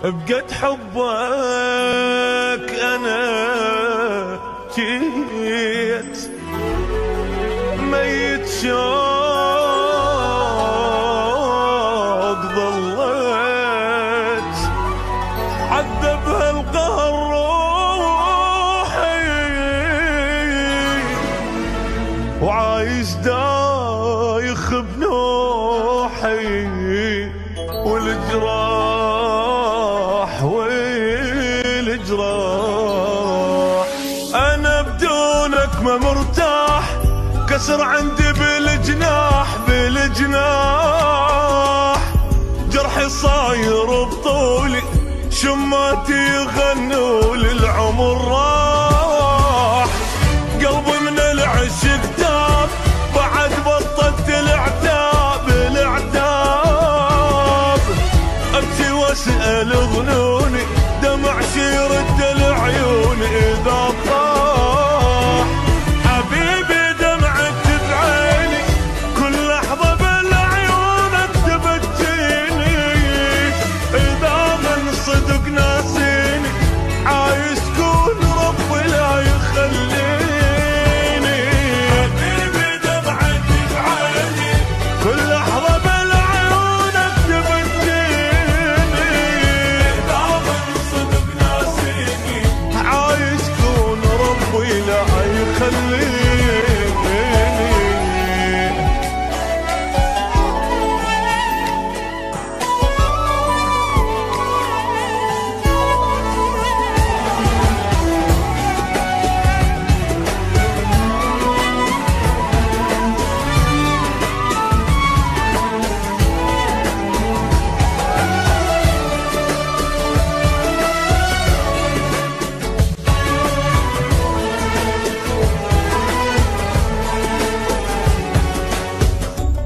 بقد حبك أنا جيت ميت شوق ظليت عذبها القهر روحي وعايش دايخ بنوحي والجراح والجراح أنا بدونك ما مرتاح كسر عندي بالجناح بالجناح جرحي صاير بطولي شماتي يغنوا للعمر راح قلبي من العشق تاب بعد بطلت العتاب العتاب ابكي واسأل ظنوني دمع يرد العيون اذا طاح حبيبي دمعت بعيني كل لحظة بالعيونك تبكيني اذا من صدق ناسيني عايز كون ربي لا يخليني حبيبي دمعت بعيني كل لحظة بالعيونك تبكيني اذا من صدق ناسيني عايز كون ربي لا يخليني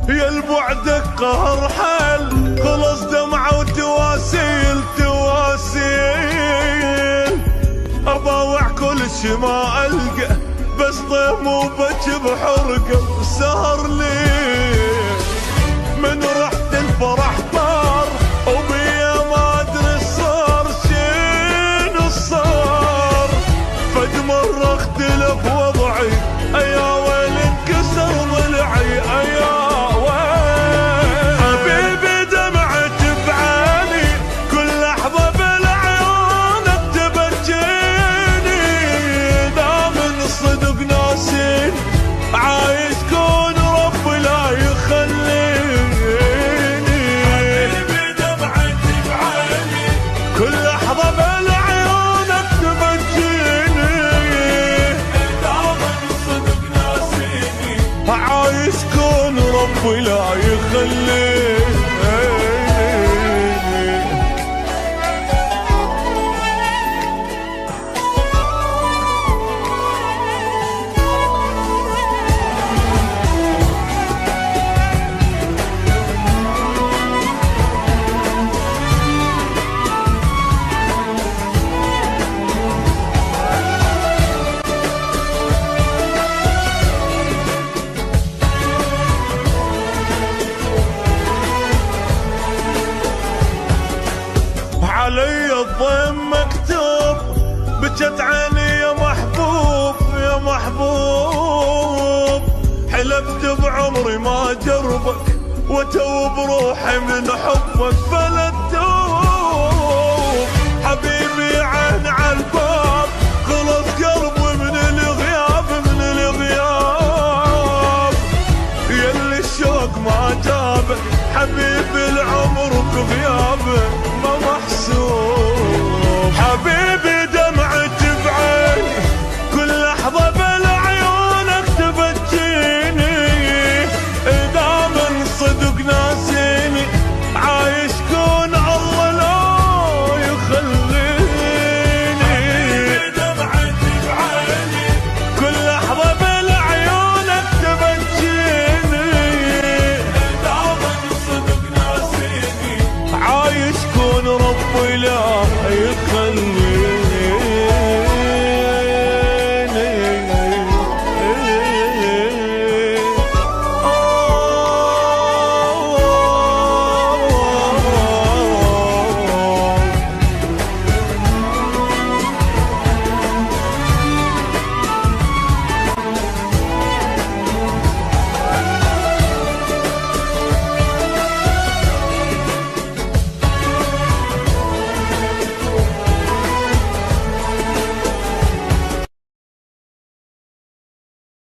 يا البعدك قهر حل خلص دمعة وتواسيل تواسيل أباوع كل شي ما ألقى بس طيم وبج بحرقة سهر ليل من رحت الفرح طار وبيا ما أدري صار شنو صار فد مرة اختلف وضعي أيا ويل انكسر ضلعي أيا عايز كون ربي لا يخليني حبيبي دمعت بعيني كل لحظة بالعيونك تبكيني دائما صدق ناسيني عايز كون ربي لا يخليني علي الضيم مكتوب بجت عيني يا محبوب يا محبوب حلفت بعمري ما جربك وتوب روحي من حبك فلا تتوب حبيبي عين عالباب خلص قلبي من الغياب من الغياب يلي الشوق ما جابك حبيبي العمر بغيابك ما محسوب حبيبي دمعت بعيني كل لحظة بالعيونك تبكيني إذا من صدق ناسيني عايش كون الله لا يخليني حبيبي دمعت بعيني كل لحظة بالعيونك تبكيني إذا من صدق ناسيني عايش كون ربي لا يخليني